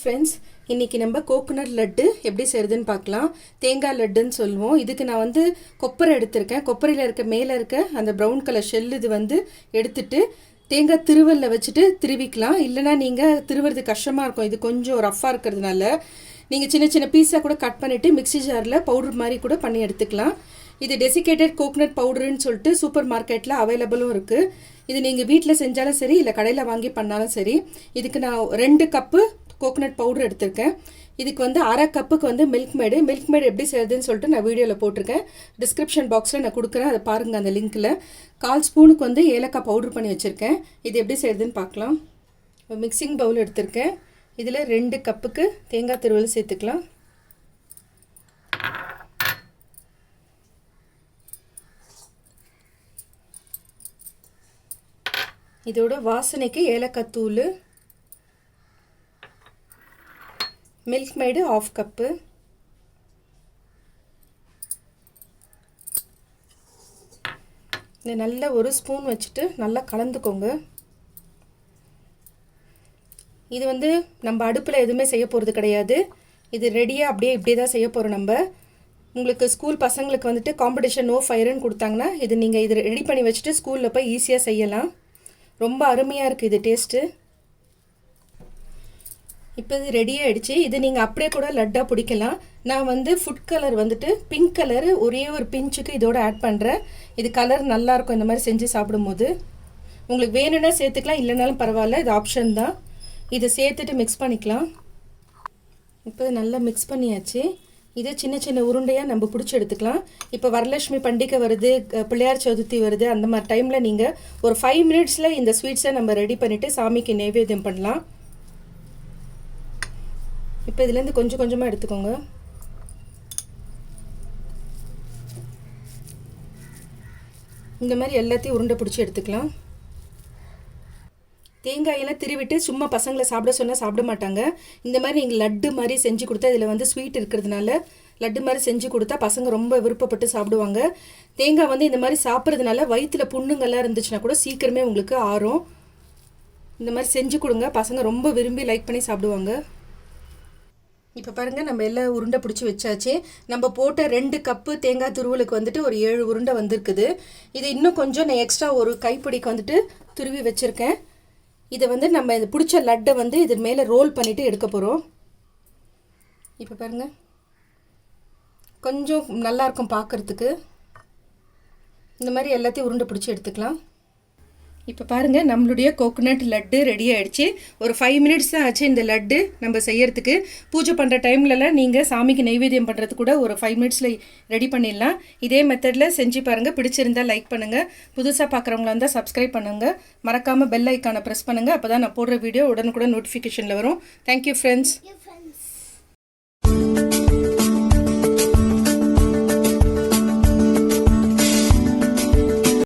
Friends, இன்றைக்கி நம்ம coconut laddu எப்படி செய்கிறதுன்னு பார்க்கலாம். தேங்காய் லட்டுன்னு சொல்லுவோம். இதுக்கு நான் கொப்பரை எடுத்திருக்கேன். கொப்பரையில் மேலே இருக்க அந்த ப்ரௌன் கலர் ஷெல் இது எடுத்துட்டு தேங்காய் திருவலில் வச்சுட்டு திருவிக்கலாம். இல்லைனா நீங்கள் திருவுறது கஷ்டமாக இருக்கும். இது கொஞ்சம் ரஃப்பாக இருக்கிறதுனால நீங்கள் சின்ன சின்ன பீஸாக கூட கட் பண்ணிவிட்டு மிக்ஸி ஜாரில் பவுடர் மாதிரி கூட பண்ணி எடுத்துக்கலாம். இது டெசிகேட்டட் கோகோனட் பவுடருன்னு சொல்லிட்டு சூப்பர் மார்க்கெட்டில் அவைலபிளும் இருக்குது. இது நீங்கள் வீட்டில் செஞ்சாலும் சரி, இல்லை கடையில் வாங்கி பண்ணாலும் சரி. இதுக்கு நான் 2 கப்பு கோகோனட் பவுடர் எடுத்திருக்கேன். இதுக்கு அரை கப்புக்கு மில்க் மேடு எப்படி செய்யறதுன்னு சொல்லிட்டு நான் வீடியோவில் போட்டிருக்கேன். டிஸ்கிரிப்ஷன் பாக்ஸில் நான் கொடுக்குறேன், அதை பாருங்கள். அந்த லிங்க்கில் 1/4 ஸ்பூனுக்கு ஏலக்காய் பவுடர் பண்ணி வச்சுருக்கேன். இது எப்படி செய்யறதுன்னு பார்க்கலாம். மிக்சிங் பவுல் எடுத்திருக்கேன். இதில் 2 கப்புக்கு தேங்காய் துருவல் சேர்த்துக்கலாம். இதோட வாசனைக்கு ஏலக்காய் தூள், மில்க் மேடு 1/2 கப்பு, நல்லா 1 ஸ்பூன் வச்சுட்டு நல்லா கலந்துக்கோங்க. இது நம்ம அடுப்பில் எதுவுமே செய்ய போகிறது கிடையாது. இது ரெடியாக இப்படியே தான் செய்ய போகிறோம். நம்ம உங்களுக்கு ஸ்கூல் பசங்களுக்கு காம்படிஷன் நோ ஃபயர்னு கொடுத்தாங்கன்னா நீங்கள் இது ரெடி பண்ணி வச்சுட்டு ஸ்கூலில் போய் ஈஸியாக செய்யலாம். ரொம்ப அருமையாக இருக்குது இது டேஸ்ட்டு. இப்போ இது ரெடி ஆகிடுச்சு. இது நீங்கள் அப்படியே கூட லட்டாக பிடிக்கலாம். நான் ஃபுட் கலர் பிங்க் கலரு ஒரே ஒரு பிஞ்சுக்கு இதோட ஆட் பண்ணுறேன். இது கலர் நல்லாயிருக்கும் இந்த மாதிரி செஞ்சு சாப்பிடும்போது. உங்களுக்கு வேணும்னா சேர்த்துக்கலாம், இல்லைனாலும் பரவாயில்ல, இது ஆப்ஷன் தான். இதை சேர்த்துட்டு மிக்ஸ் பண்ணிக்கலாம். இப்போ நல்லா மிக்ஸ் பண்ணியாச்சு. இது சின்ன சின்ன உருண்டையாக நம்ம பிடிச்சி எடுத்துக்கலாம். இப்போ வரலட்சுமி பண்டிகை வருது, பிள்ளையார் சதுர்த்தி வருது, அந்த மாதிரி டைமில் நீங்கள் ஒரு 5 மினிட்ஸில் இந்த ஸ்வீட்ஸை நம்ம ரெடி பண்ணிவிட்டு சாமிக்கு நைவேத்தியம் பண்ணலாம். இப்போ இதுலேருந்து கொஞ்சம் கொஞ்சமாக எடுத்துக்கோங்க. இந்த மாதிரி எல்லாத்தையும் உருண்டை பிடிச்சி எடுத்துக்கலாம். தேங்காயெல்லாம் திருவிட்டு சும்மா பசங்களை சாப்பிட சொன்னால் சாப்பிட மாட்டாங்க. இந்த மாதிரி நீங்கள் லட்டு மாதிரி செஞ்சு கொடுத்தா, இதில் ஸ்வீட் இருக்கிறதுனால லட்டு மாதிரி செஞ்சு கொடுத்தா பசங்க ரொம்ப விருப்பப்பட்டு சாப்பிடுவாங்க. தேங்காய் இந்த மாதிரி சாப்பிட்றதுனால வயிற்றில் புண்ணுங்கள்லாம் இருந்துச்சுன்னா கூட சீக்கிரமே உங்களுக்கு ஆறும். இந்த மாதிரி செஞ்சு கொடுங்க, பசங்க ரொம்ப விரும்பி லைக் பண்ணி சாப்பிடுவாங்க. இப்போ பாருங்கள், நம்ம எல்லாம் உருண்டை பிடிச்சி வச்சாச்சு. நம்ம போட்ட 2 கப்பு தேங்காய் துருவலுக்கு ஒரு 7 உருண்டை வந்திருக்குது. இது இன்னும் கொஞ்சம் நான் எக்ஸ்ட்ரா ஒரு கைப்பிடிக்கு துருவி வச்சுருக்கேன். இதை நம்ம இது பிடிச்ச லட்டை இது மேலே ரோல் பண்ணிவிட்டு எடுக்க போகிறோம். இப்போ பாருங்கள், கொஞ்சம் நல்லாயிருக்கும் பார்க்குறதுக்கு. இந்த மாதிரி எல்லாத்தையும் உருண்டை பிடிச்சி எடுத்துக்கலாம். இப்போ பாருங்கள், நம்மளுடைய கோகோனட் லட்டு ரெடி ஆகிடுச்சு. ஒரு 5 மினிட்ஸ் தான் ஆச்சு இந்த லட்டு நம்ம செய்யறதுக்கு. பூஜை பண்ணுற டைம்லலாம் நீங்கள் சாமிக்கு நைவேத்தியம் பண்ணுறது கூட ஒரு 5 மினிட்ஸில் ரெடி பண்ணிடலாம். இதே மெத்தடில் செஞ்சு பாருங்கள். பிடிச்சிருந்தால் லைக் பண்ணுங்கள். புதுசாக பார்க்குறவங்களா இருந்தால் சப்ஸ்கிரைப் பண்ணுங்கள். மறக்காமல் பெல் ஐக்கானை ப்ரெஸ் பண்ணுங்கள். அப்போ தான் நான் போடுற வீடியோ உடனுக்குடன் நோட்டிஃபிகேஷனில் வரும். Thank you friends.